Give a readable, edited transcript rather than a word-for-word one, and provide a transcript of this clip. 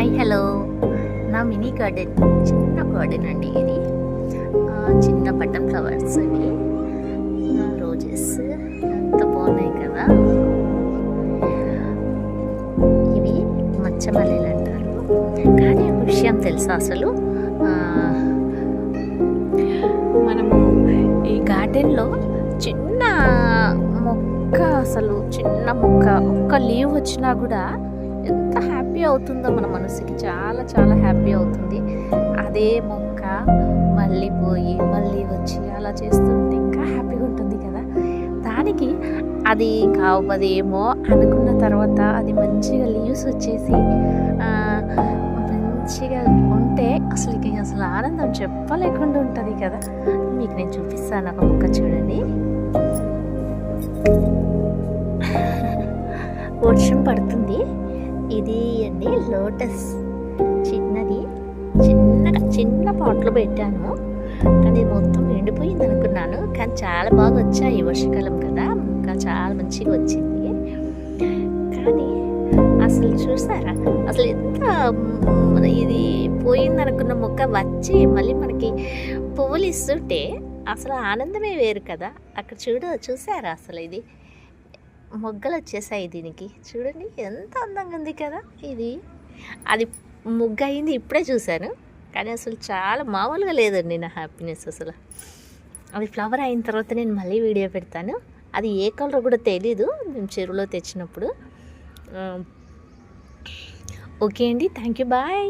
Hi hello, నా mini garden, చిన్న garden అండి ఇది. చిన్న బటన్ ఫ్లవర్స్ అవి, రోజెస్ ఎంత బాగున్నాయి కదా. ఇవి మచ్చమల్లెలు అంటారు. కానీ ఒక విషయం తెలుసా, అసలు మనము ఈ గార్డెన్లో చిన్న మొక్క, అసలు చిన్న మొక్క ఒక్క లీవ్ వచ్చినా కూడా ఎంత హ్యాపీ అవుతుందో మన మనసుకి, చాలా చాలా హ్యాపీ అవుతుంది. అదే మొక్క మళ్ళీ పోయి మళ్ళీ వచ్చి అలా చేస్తుంటే ఇంకా హ్యాపీగా ఉంటుంది కదా. దానికి అది కావదేమో అనుకున్న తర్వాత అది మంచిగా లీవ్స్ వచ్చేసి మంచిగా ఉంటే అసలు ఆనందం చెప్పలేకుండా ఉంటుంది కదా. మీకు నేను చూపిస్తాను, ఒక మొక్క చూడండి. వర్షం పడుతుంది. ఇది అండి లోటస్, చిన్న పాట్లో పెట్టాను, కానీ మొత్తం ఎండిపోయింది అనుకున్నాను. కానీ చాలా బాగా వచ్చాయి, వర్షాకాలం కదా, ఇంకా చాలా మంచిగా వచ్చింది. కానీ అసలు చూసారా, అసలు ఎంత ఇది పోయింది అనుకున్న మొక్క వచ్చి మళ్ళీ మనకి పువ్వులు ఇస్తుంటే అసలు ఆనందమే వేరు కదా. అక్కడ చూసారా, అసలు ఇది మొగ్గలు వచ్చేసాయి దీనికి, చూడండి ఎంత అందంగా ఉంది కదా. అది మొగ్గ అయింది ఇప్పుడే చూశాను, కానీ అసలు చాలా మామూలుగా లేదండి నా హ్యాపీనెస్. అసలు అది ఫ్లవర్ అయిన తర్వాత నేను మళ్ళీ వీడియో పెడతాను. అది ఏ కలర్ కూడా తెలీదు, మేము చెరువులో తెచ్చినప్పుడు. ఓకే అండి, థ్యాంక్ యూ, బాయ్.